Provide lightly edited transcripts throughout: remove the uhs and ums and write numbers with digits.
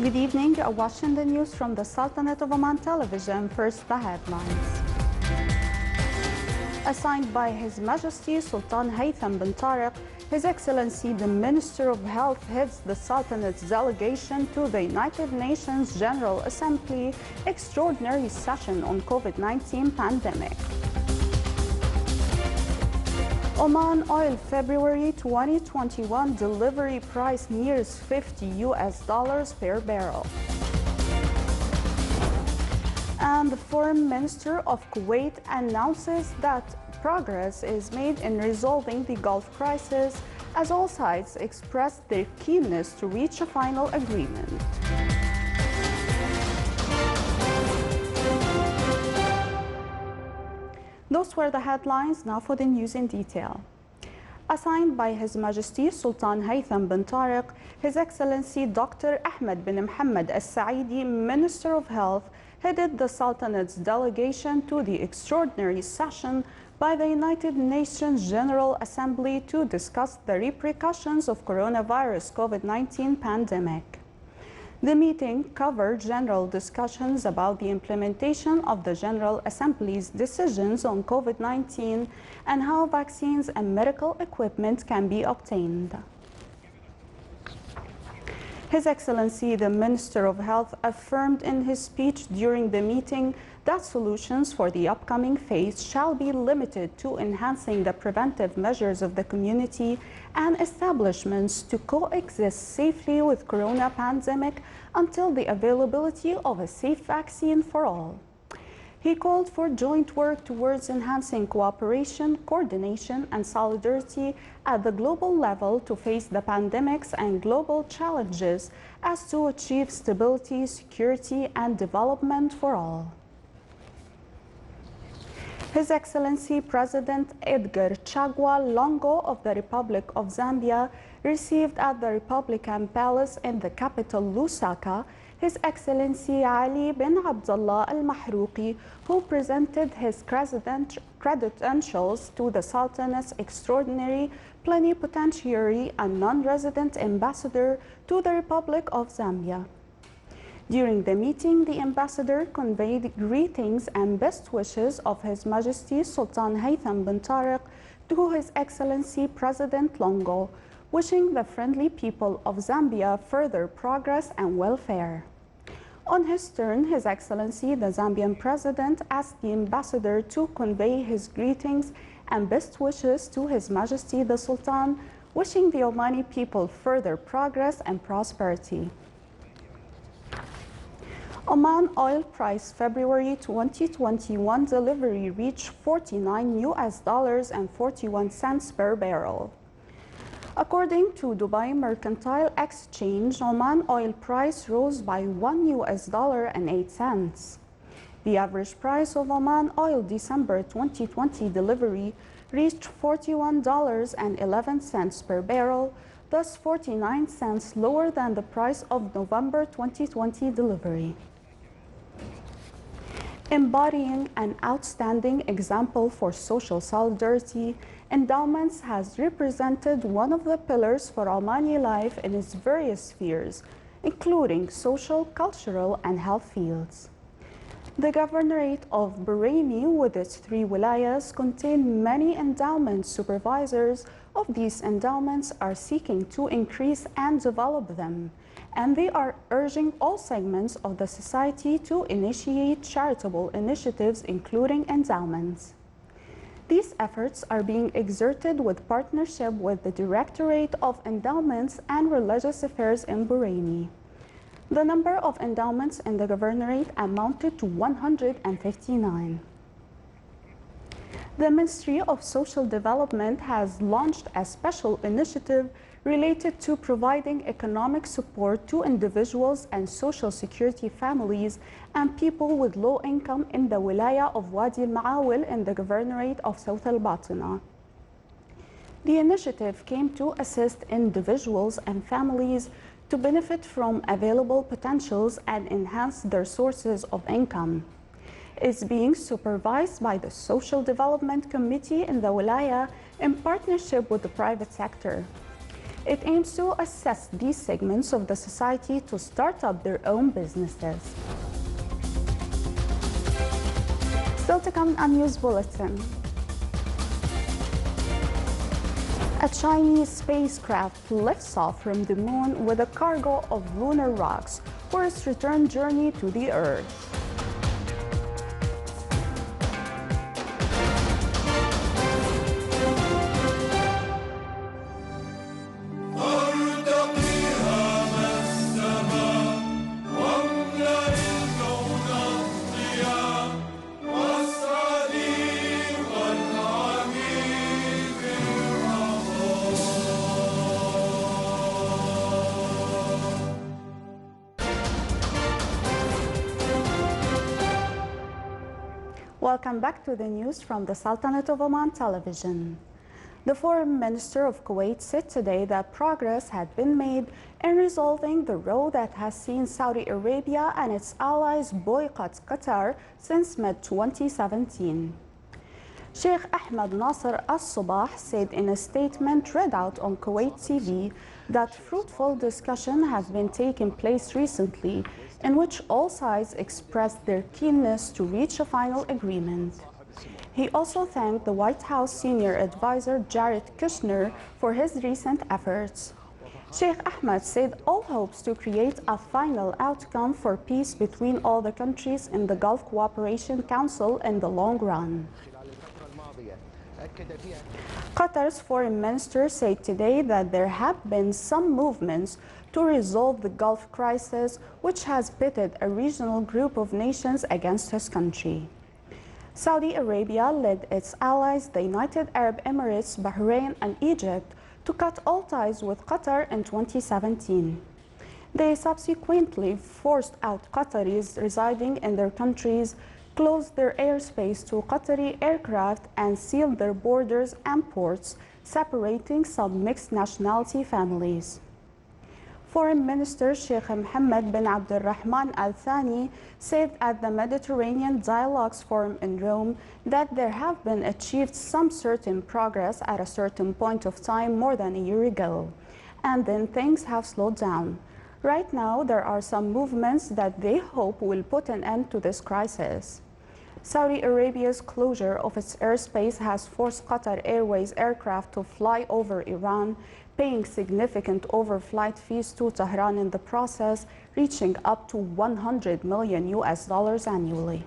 Good evening, watching the news from the Sultanate of Oman television. First, the headlines. Assigned by His Majesty Sultan Haytham bin Tariq, His Excellency the Minister of Health heads the Sultanate's delegation to the United Nations General Assembly Extraordinary Session on COVID-19 pandemic. Oman oil February 2021 delivery price nears $50 per barrel. And the Foreign Minister of Kuwait announces that progress is made in resolving the Gulf crisis as all sides express their keenness to reach a final agreement. Those were the headlines. Now for the news in detail. Assigned by His Majesty Sultan Haytham bin Tariq, His Excellency Dr. Ahmed bin Mohammed Al-Saidi, Minister of Health, headed the Sultanate's delegation to the extraordinary session by the United Nations General Assembly to discuss the repercussions of coronavirus COVID-19 pandemic. The meeting covered general discussions about the implementation of the General Assembly's decisions on COVID-19 and how vaccines and medical equipment can be obtained. His Excellency the Minister of Health affirmed in his speech during the meeting that solutions for the upcoming phase shall be limited to enhancing the preventive measures of the community and establishments to coexist safely with corona pandemic until the availability of a safe vaccine for all. He called for joint work towards enhancing cooperation, coordination, and solidarity at the global level to face the pandemics and global challenges as to achieve stability, security, and development for all. His Excellency President Edgar Chagwa Lungu of the Republic of Zambia received at the Republican Palace in the capital Lusaka His Excellency Ali bin Abdullah Al-Mahrouqi, who presented his credentials to the Sultanate's extraordinary plenipotentiary and non-resident ambassador to the Republic of Zambia. During the meeting, the ambassador conveyed greetings and best wishes of His Majesty Sultan Haytham bin Tariq to His Excellency President Lungu, wishing the friendly people of Zambia further progress and welfare. On his turn, His Excellency the Zambian President asked the ambassador to convey his greetings and best wishes to His Majesty the Sultan, wishing the Omani people further progress and prosperity. Oman oil price February 2021 delivery reached $49.41 per barrel. According to Dubai Mercantile Exchange, Oman oil price rose by $1.08. The average price of Oman oil December 2020 delivery reached $41.11 per barrel, thus 49 cents lower than the price of November 2020 delivery. Embodying an outstanding example for social solidarity, Endowments has represented one of the pillars for Omani life in its various spheres, including social, cultural, and health fields. The Governorate of Bahraini, with its 3 wilayas, contain many endowment supervisors. Of these endowments are seeking to increase and develop them, and they are urging all segments of the society to initiate charitable initiatives, including endowments. These efforts are being exerted with partnership with the Directorate of Endowments and Religious Affairs in Bahraini. The number of endowments in the Governorate amounted to 159. The Ministry of Social Development has launched a special initiative related to providing economic support to individuals and social security families and people with low income in the wilaya of Wadi al-Maawil in the Governorate of South al-Batina. The initiative came to assist individuals and families to benefit from available potentials and enhance their sources of income. It's being supervised by the Social Development Committee in the Wilaya in partnership with the private sector. It aims to assess these segments of the society to start up their own businesses. Still to come on News Bulletin. A Chinese spacecraft lifts off from the moon with a cargo of lunar rocks for its return journey to the Earth. Welcome back to the news from the Sultanate of Oman television. The Foreign Minister of Kuwait said today that progress had been made in resolving the row that has seen Saudi Arabia and its allies boycott Qatar since mid-2017. Sheikh Ahmed Nasser al-Sabah said in a statement read out on Kuwait TV that fruitful discussion has been taking place recently in which all sides expressed their keenness to reach a final agreement. He also thanked the White House senior advisor Jared Kushner for his recent efforts. Sheikh Ahmed said all hopes to create a final outcome for peace between all the countries in the Gulf Cooperation Council in the long run. Qatar's foreign minister said today that there have been some movements to resolve the Gulf crisis, which has pitted a regional group of nations against his country. Saudi Arabia led its allies, the United Arab Emirates, Bahrain, and Egypt, to cut all ties with Qatar in 2017. They subsequently forced out Qataris residing in their countries, closed their airspace to Qatari aircraft, and sealed their borders and ports, separating some mixed nationality families. Foreign Minister Sheikh Mohammed bin Abdulrahman Al Thani said at the Mediterranean Dialogues Forum in Rome that there have been achieved some certain progress at a certain point of time more than a year ago, and then things have slowed down. Right now, there are some movements that they hope will put an end to this crisis. Saudi Arabia's closure of its airspace has forced Qatar Airways aircraft to fly over Iran, paying significant overflight fees to Tehran in the process, reaching up to $100 million annually.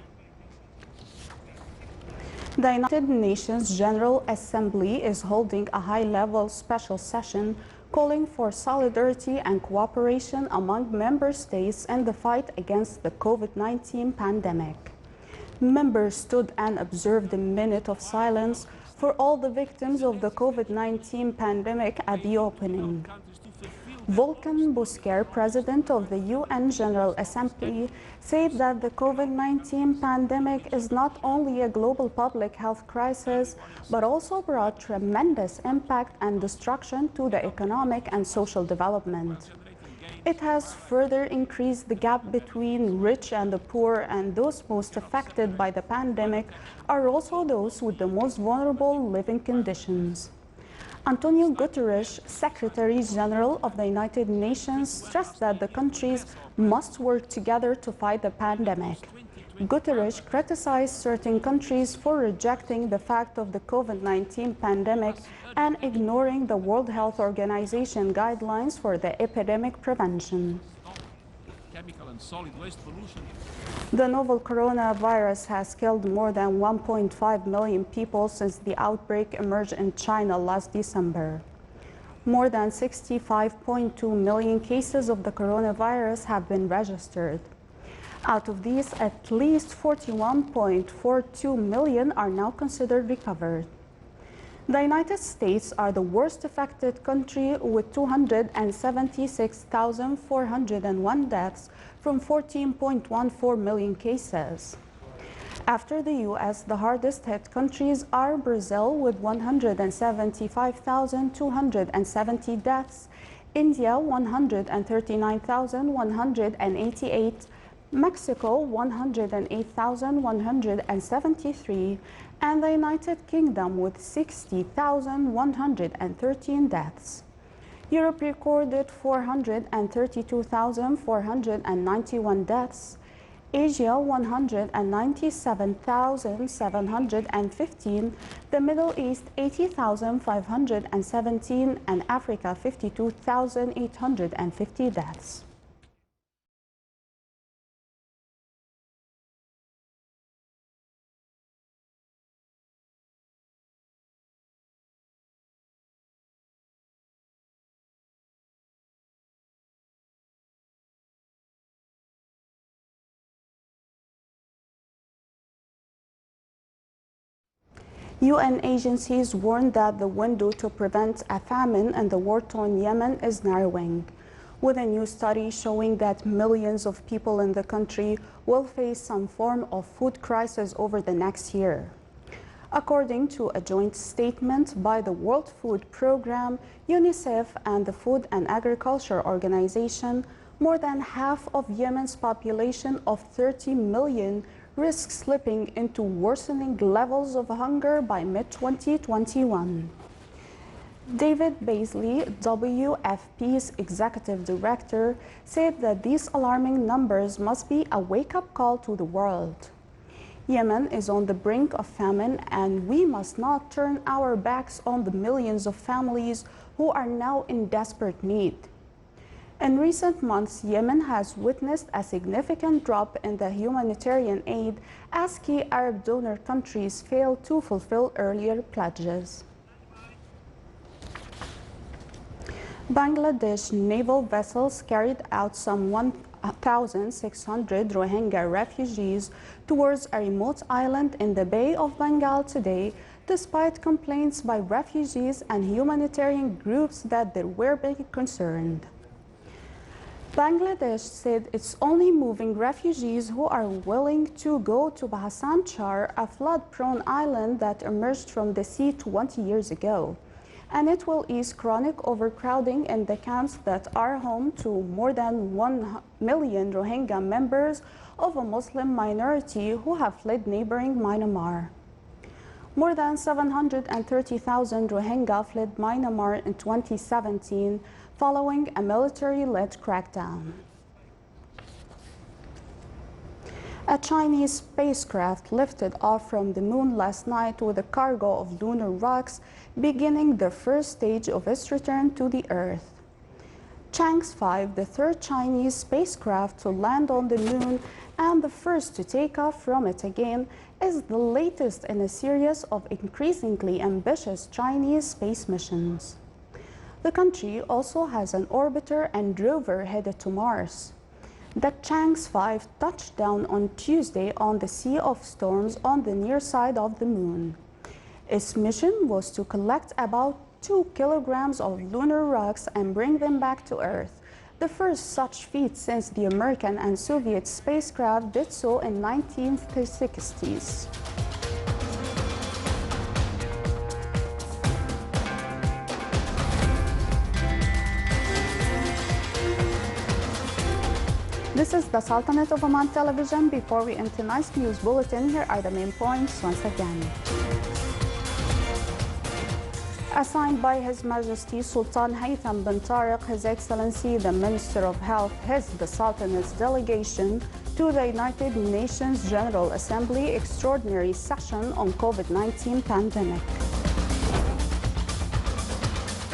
The United Nations General Assembly is holding a high-level special session calling for solidarity and cooperation among member states in the fight against the COVID-19 pandemic. Members stood and observed a minute of silence for all the victims of the COVID-19 pandemic at the opening. Volkan Bozkır, president of the UN General Assembly, said that the COVID-19 pandemic is not only a global public health crisis, but also brought tremendous impact and destruction to the economic and social development. It has further increased the gap between rich and the poor, and those most affected by the pandemic are also those with the most vulnerable living conditions. Antonio Guterres, Secretary General of the United Nations, stressed that the countries must work together to fight the pandemic. Guterres criticized certain countries for rejecting the fact of the COVID-19 pandemic and ignoring the World Health Organization guidelines for the epidemic prevention. The novel coronavirus has killed more than 1.5 million people since the outbreak emerged in China last December. More than 65.2 million cases of the coronavirus have been registered. Out of these, at least 41.42 million are now considered recovered. The United States are the worst affected country with 276,401 deaths from 14.14 million cases. After the US, the hardest hit countries are Brazil with 175,270 deaths, India 139,188, Mexico 108,173, and the United Kingdom with 60,113 deaths. Europe recorded 432,491 deaths, Asia 197,715, the Middle East 80,517, and Africa 52,850 deaths. UN agencies warn that the window to prevent a famine in the war-torn Yemen is narrowing, with a new study showing that millions of people in the country will face some form of food crisis over the next year. According to a joint statement by the World Food Programme, UNICEF, and the Food and Agriculture Organization, more than half of Yemen's population of 30 million risks slipping into worsening levels of hunger by mid-2021. David Beasley, WFP's executive director, said that these alarming numbers must be a wake-up call to the world. Yemen is on the brink of famine, and we must not turn our backs on the millions of families who are now in desperate need. In recent months, Yemen has witnessed a significant drop in the humanitarian aid as key Arab donor countries failed to fulfill earlier pledges. Bangladesh naval vessels carried out some 1,600 Rohingya refugees towards a remote island in the Bay of Bengal today, despite complaints by refugees and humanitarian groups that they were being concerned. Bangladesh said it's only moving refugees who are willing to go to Bhasan Char, a flood-prone island that emerged from the sea 20 years ago. And it will ease chronic overcrowding in the camps that are home to more than 1 million Rohingya members of a Muslim minority who have fled neighboring Myanmar. More than 730,000 Rohingya fled Myanmar in 2017 following a military-led crackdown. A Chinese spacecraft lifted off from the moon last night with a cargo of lunar rocks, beginning the first stage of its return to the Earth. Chang'e 5, the third Chinese spacecraft to land on the moon and the first to take off from it again, is the latest in a series of increasingly ambitious Chinese space missions. The country also has an orbiter and rover headed to Mars. The Chang'e 5 touched down on Tuesday on the Sea of Storms on the near side of the moon. Its mission was to collect about 2 kilograms of lunar rocks and bring them back to Earth, the first such feat since the American and Soviet spacecraft did so in 1960s. This is the Sultanate of Oman television. Before we end tonight's news bulletin, here are the main points once again. Assigned by His Majesty Sultan Haytham bin Tariq, His Excellency the Minister of Health, heads the Sultanate's delegation to the United Nations General Assembly Extraordinary Session on COVID-19 pandemic.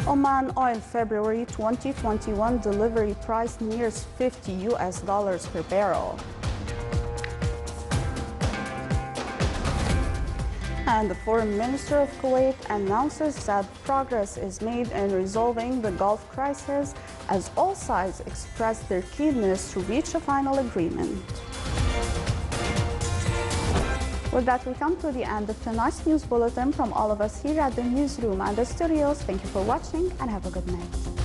Oman oil February 2021 delivery price nears $50 per barrel. And the Foreign Minister of Kuwait announces that progress is made in resolving the Gulf crisis as all sides express their keenness to reach a final agreement. With that, we come to the end of tonight's news bulletin. From all of us here at the newsroom and the studios, thank you for watching and have a good night.